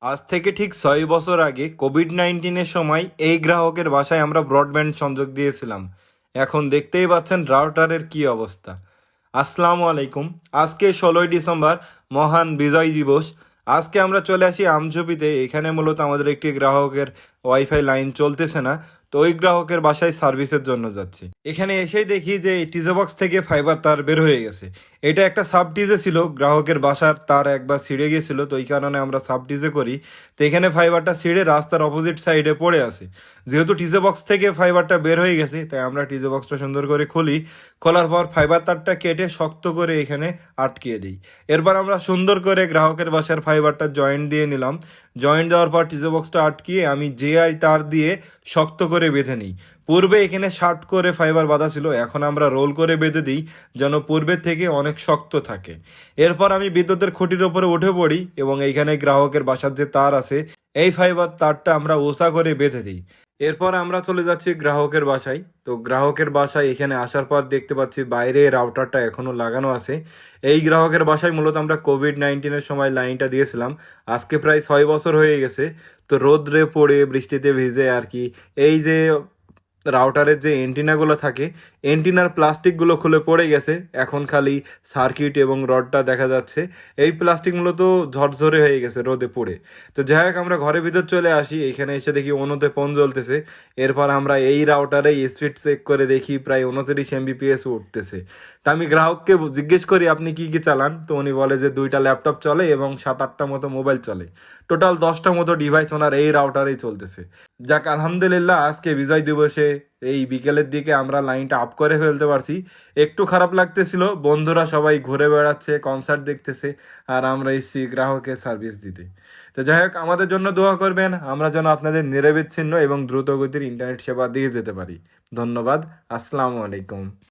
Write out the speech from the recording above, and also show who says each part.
Speaker 1: আজ থেকে ঠিক 6 বছর আগে কোভিড-19-এর সময় এই গ্রাহকের বাসায় আমরা ব্রডব্যান্ড সংযোগ দিয়েছিলাম। এখন দেখতেই পাচ্ছেন রাউটারের কি অবস্থা। আসসালামু আলাইকুম। আজকে 16ই ডিসেম্বর, মহান বিজয় দিবস। আজকে আমরা চলে আসি আমঝুপিতে। এখানে মূলত আমাদের একটি গ্রাহকের ওয়াইফাই লাইন চলতেছে না, তো ওই গ্রাহকের বাসায় সার্ভিসের জন্য যাচ্ছি। এখানে এসেই দেখি যে এই টিজে বক্স থেকে ফাইবার তার বের হয়ে গেছে। এটা একটা সাব টিজে ছিল, গ্রাহকের বাসার তার একবার ছিঁড়ে গিয়েছিল, তো এই কারণে আমরা সাব টিজে করি। তো এখানে ফাইবারটা ছিঁড়ে রাস্তার অপোজিট সাইডে পড়ে আছে। যেহেতু টিজে বক্স থেকে ফাইবারটা বের হয়ে গেছে, তাই আমরা টিজে বক্সটা সুন্দর করে খুলি। খোলার পর ফাইবার তারটা কেটে শক্ত করে এখানে আটকিয়ে দিই। এরপর আমরা সুন্দর করে গ্রাহকের বাসার ফাইবারটা জয়েন্ট দিয়ে নিলাম। জয়েন্ট দেওয়ার পর টিজে বক্সটা আটকিয়ে আমি জেআই তার দিয়ে শক্ত করে বেঁধে নিই। পূর্বে এখানে শার্ট করে ফাইবার বাঁধা ছিল, এখন আমরা রোল করে বেঁধে দিই যেন পূর্বের থেকে অনেক শক্ত থাকে। এরপর আমি বিদ্যুতের খুঁটির ওপরে উঠে পড়ি এবং এইখানে গ্রাহকের বাসার যে তার আছে, এই ফাইবার তারটা আমরা ওসা করে বেঁধে দিই। এরপর আমরা চলে যাচ্ছি গ্রাহকের বাসায়। তো গ্রাহকের বাসায় এখানে আসার পর দেখতে পাচ্ছি বাইরে রাউটারটা এখনো লাগানো আছে। এই গ্রাহকের বাসায় মূলত আমরা কোভিড-19-এর সময় লাইনটা দিয়েছিলাম। আজকে প্রায় 6 বছর হয়ে গেছে। তো রোদ্রে পড়ে বৃষ্টিতে ভিজে আর কি এই যে রাউটারের যে এন্টিনাগুলো থাকে, এন্টিনার প্লাস্টিকগুলো খুলে পড়ে গেছে। এখন খালি সার্কিট এবং রডটা দেখা যাচ্ছে। এই প্লাস্টিক মূলত ঝরঝরে হয়ে গেছে রোদে পড়ে। তো যাই হোক, আমরা ঘরের ভিতর চলে আসি। এখানে এসে দেখি অনুতে ফোন জ্বলতেছে। এরপর আমরা এই রাউটারে স্পিড চেক করে দেখি প্রায় 29 Mbps উঠতেছে। তা আমি গ্রাহককে জিজ্ঞেস করি, আপনি কি কি চালান? তো উনি বলে যে 2টা ল্যাপটপ চলে এবং 7-8টা মতো মোবাইল চলে। টোটাল 10টা মতো ডিভাইস ওনার এই রাউটারেই চলতেছে। যাক, আলহামদুলিল্লাহ, আজকে বিজয় দিবসে এই বিকেলের দিকে আমরা লাইনটা আপ করে ফেলতে পারছি। একটু খারাপ লাগতেছিল, বন্ধুরা সবাই ঘুরে বেড়াচ্ছে, কনসার্ট দেখতেছে, আর আমরা এসছি গ্রাহকের সার্ভিস দিতে। তো যাই হোক, আমাদের জন্য দোয়া করবেন, আমরা যেন আপনাদের নিরবিচ্ছিন্ন এবং দ্রুতগতির ইন্টারনেট সেবা দিয়ে যেতে পারি। ধন্যবাদ। আসসালামু আলাইকুম।